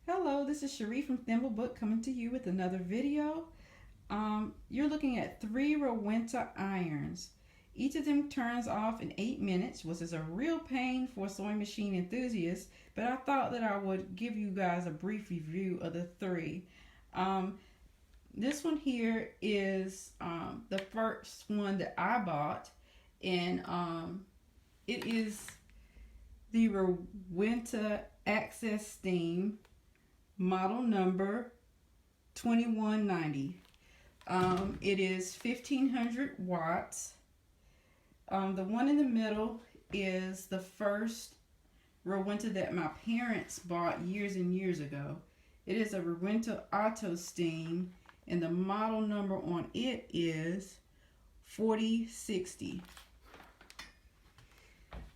Hello, this is Cherie from Thimblebook coming to you with another video. You're looking at 3 Rowenta irons. Each of them turns off in 8 minutes, which is a real pain for sewing machine enthusiasts, but I thought that I would give you guys a brief review of the three. Um, this one here is the first one that I bought, and it is the Rowenta Access Steam model number 2190. It is 1500 watts. The one in the middle is the first Rowenta that my parents bought years and years ago. It is a Rowenta Auto Steam, and the model number on it is 4060.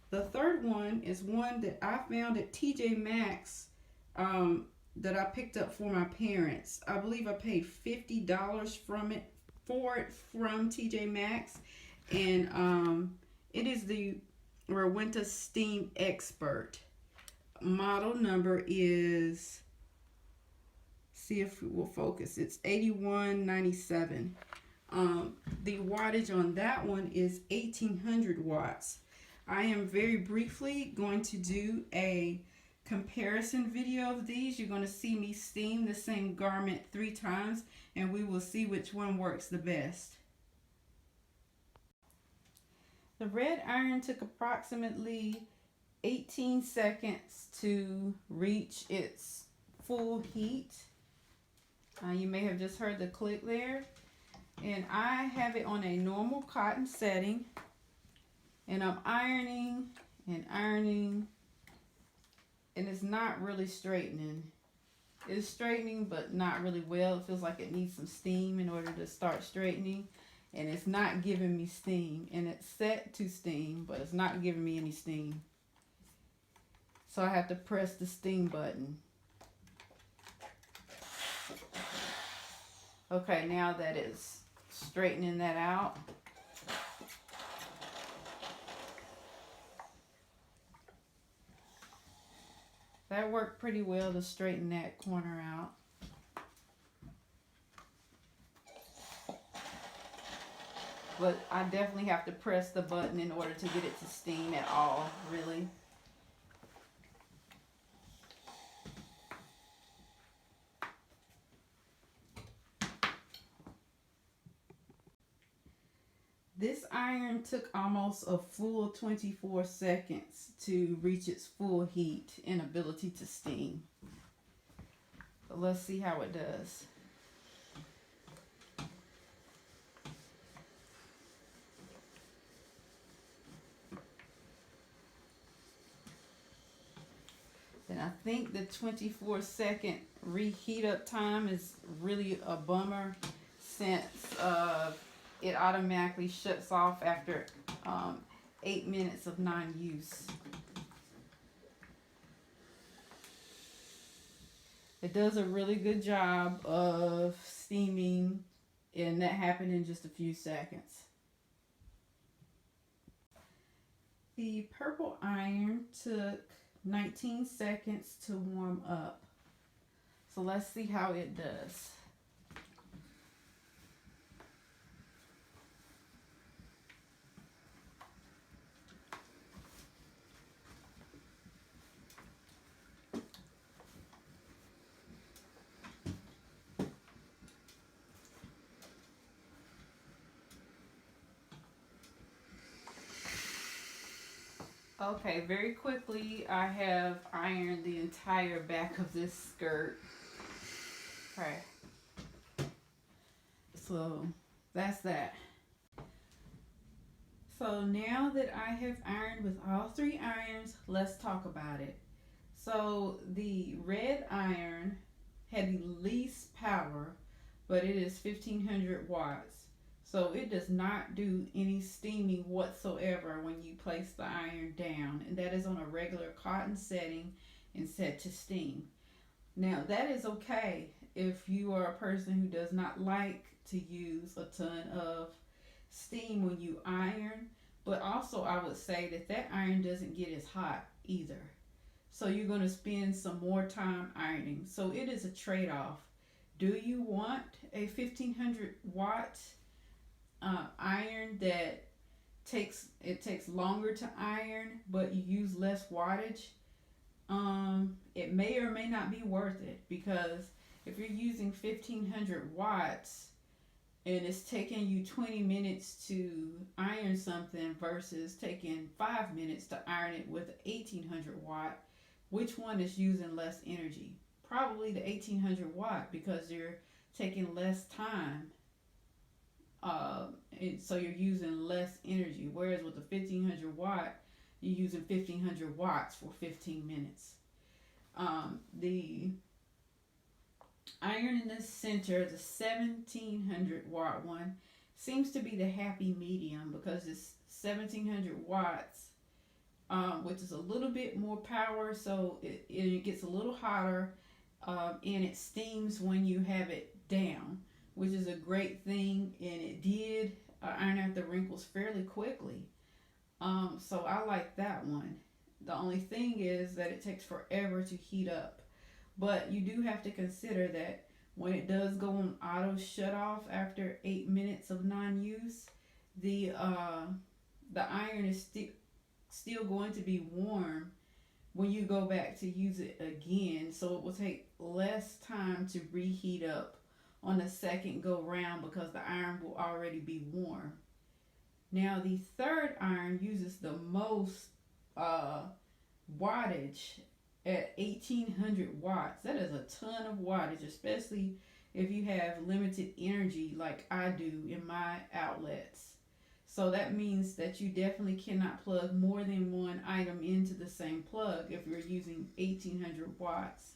The third one is one that I found at TJ Maxx, that I picked up for my parents. I believe I paid $50 for it from TJ Maxx, and it is the Rowenta Steam Expert. Model number is, see if it will focus, it's 8197. The wattage on that one is 1800 watts. I am very briefly going to do a comparison video of these. You're going to see me steam the same garment 3 times, and we will see which one works the best. The red iron took approximately 18 seconds to reach its full heat. You may have just heard the click there. And I have it on a normal cotton setting, and I'm ironing and ironing, and it's not really straightening. It's straightening, but not really well. It feels like it needs some steam in order to start straightening, and it's not giving me steam. And it's set to steam, but it's not giving me any steam. So I have to press the steam button. Okay, now that it's straightening that out, that worked pretty well to straighten that corner out. But I definitely have to press the button in order to get it to steam at all, really. This iron took almost a full 24 seconds to reach its full heat and ability to steam. So let's see how it does. And I think the 24-second reheat up time is really a bummer, since it automatically shuts off after 8 minutes of non-use. It does a really good job of steaming, and that happened in just a few seconds. The purple iron took 19 seconds to warm up. So let's see how it does. Okay, very quickly, I have ironed the entire back of this skirt. Okay. So, that's that. So now that I have ironed with all 3 irons, let's talk about it. So, the red iron had the least power, but it is 1500 watts. So it does not do any steaming whatsoever when you place the iron down, and that is on a regular cotton setting and set to steam. Now that is okay if you are a person who does not like to use a ton of steam when you iron, but also I would say that that iron doesn't get as hot either. So you're going to spend some more time ironing. So it is a trade-off. Do you want a 1500 watt iron that takes longer to iron, but you use less wattage? It may or may not be worth it, because if you're using 1500 watts and it's taking you 20 minutes to iron something versus taking 5 minutes to iron it with 1800 watt, which one is using less energy? Probably the 1800 watt, because you're taking less time, so you're using less energy. Whereas with the 1500 watt, you're using 1500 watts for 15 minutes. The iron in the center, the 1700 watt one, seems to be the happy medium, because it's 1700 watts, which is a little bit more power, so it gets a little hotter, and it steams when you have it down, which is a great thing, and it did iron out the wrinkles fairly quickly. So I like that one. The only thing is that it takes forever to heat up. But you do have to consider that when it does go on auto shut off after 8 minutes of non-use, the iron is still going to be warm when you go back to use it again. So it will take less time to reheat up on the second go round, because the iron will already be warm. Now the third iron uses the most wattage at 1800 watts. That is a ton of wattage, especially if you have limited energy like I do in my outlets. So that means that you definitely cannot plug more than one item into the same plug if you're using 1800 watts.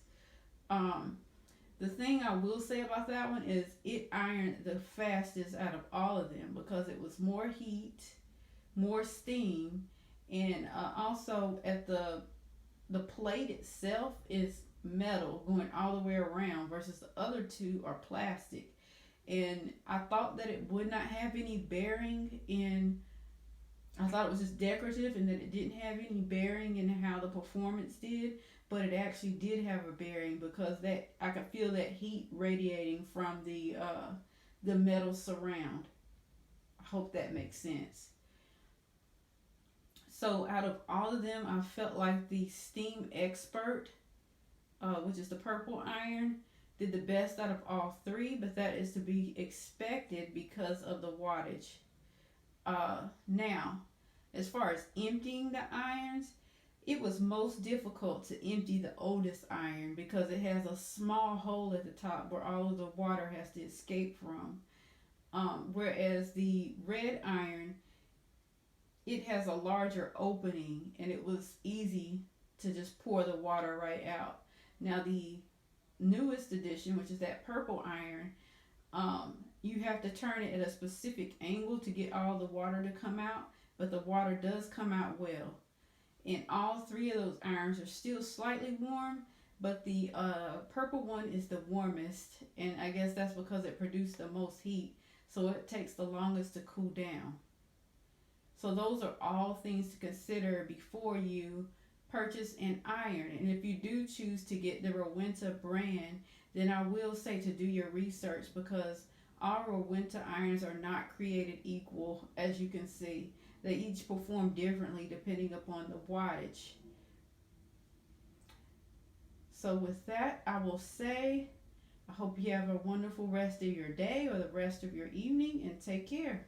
The thing I will say about that one is it ironed the fastest out of all of them, because it was more heat, more steam, and also at the plate itself is metal going all the way around, versus the other two are plastic. And I thought that it would not have any bearing in. I thought it was just decorative and that it didn't have any bearing in how the performance did, but it actually did have a bearing, because that I could feel that heat radiating from the metal surround. I hope that makes sense. So out of all of them, I felt like the Steam Expert, which is the purple iron, did the best out of all three, but that is to be expected because of the wattage. Now, as far as emptying the irons, it was most difficult to empty the oldest iron, because it has a small hole at the top where all of the water has to escape from. Whereas the red iron, it has a larger opening, and it was easy to just pour the water right out. Now the newest edition, which is that purple iron, you have to turn it at a specific angle to get all the water to come out, but the water does come out well. And all three of those irons are still slightly warm, but the purple one is the warmest, and I guess that's because it produced the most heat, so it takes the longest to cool down. So those are all things to consider before you purchase an iron. And if you do choose to get the Rowenta brand, then I will say to do your research, because all Rowenta irons are not created equal, as you can see. They each perform differently depending upon the wattage. So with that, I will say I hope you have a wonderful rest of your day or the rest of your evening, and take care.